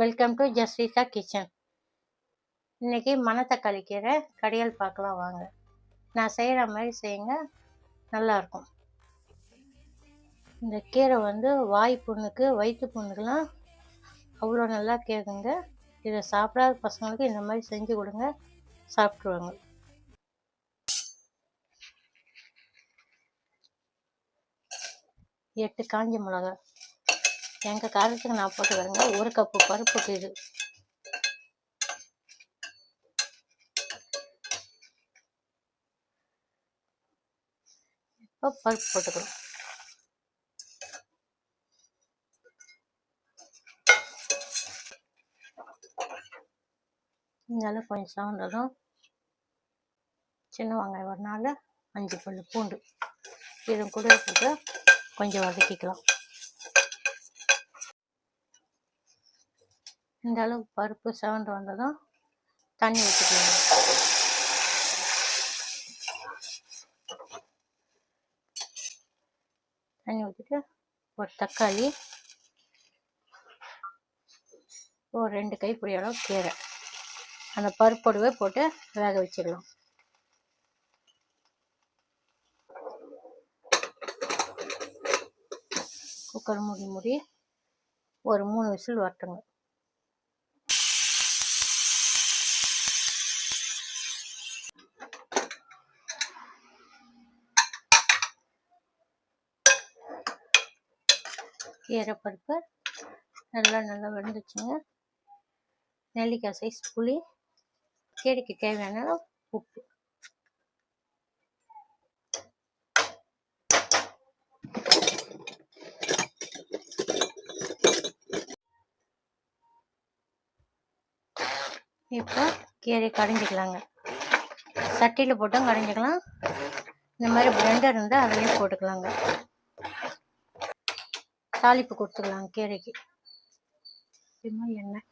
Welcome to Jasvitha kitchen. இன்றைக்கி மணத்தக்காளி கீரை கடையல் பார்க்கலாம் வாங்க. நான் செய்கிற மாதிரி செய்யுங்க, நல்லாயிருக்கும். இந்த கீரை வாய் புண்ணுக்கு வயிற்று புண்ணுக்கெலாம் அவ்வளோ நல்லா கேட்குங்க. இதை சாப்பிடாத பசங்களுக்கு இந்த மாதிரி செஞ்சு கொடுங்க, சாப்பிட்ருவாங்க. எட்டு காஞ்ச மிளகா எங்கள் காரத்துக்கு நான் போட்டுக்கிறேங்க. 1 கப்பு பருப்புக்கு இது. இப்போ பருப்பு போட்டுக்கலாம். இருந்தாலும் கொஞ்சம் சவுண்டதும் சின்ன வெங்காயம் ஒரு 4 5 பல் பூண்டு இதுவும் கூட போட்டு கொஞ்சம் வதக்கிக்கலாம். இந்த அளவுக்கு பருப்பு செவந்து வந்ததும் தண்ணி ஊற்றிக்கலாம். தண்ணி ஊற்றிட்டு ஒரு தக்காளி, ஒரு 2 கைப்பிடி அளவு கீரை அந்த பருப்போடவே போட்டு வேக வச்சிடலாம். குக்கர் மூடி ஒரு 3 விசில் வரட்டுங்க. கீரை பருப்பு நல்லா வெந்துச்சுங்க. நெல்லிக்காய் சைஸ் புளி, கீரைக்கு தேவையான உப்பு. இப்போ கீரை கடைஞ்சிக்கலாங்க. சட்டியில் போட்டும் கடைஞ்சிக்கலாம், இந்த மாதிரி பிளெண்டர் இருந்தால் அதுலேயும் போட்டுக்கலாங்க. தாளிப்பு கொடுத்துக்கலாங்க கீரைக்கு. எண்ணெய்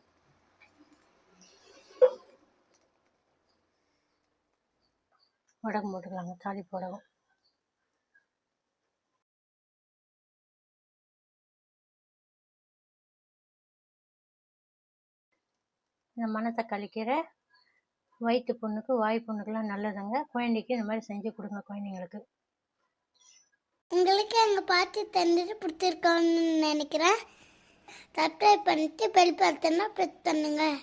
வடகம் போட்டுக்கலாங்க. தாளிப்பு வடகம். இந்த மணத்தக்காளி கீரை வயிற்று புண்ணுக்கு வாய் புண்ணுக்கெல்லாம் நல்லதுங்க. குழந்தைக்கு இந்த மாதிரி செஞ்சு கொடுங்க குழந்தைங்களுக்கு. உங்களுக்கு எங்கள் பார்த்து தந்துட்டு பிடிச்சிருக்கோன்னு நினைக்கிறேன். சப்ஸ்கிரைப் பண்ணிட்டு பெல் பட்டனை ப்ரெஸ் பண்ணுங்கள்.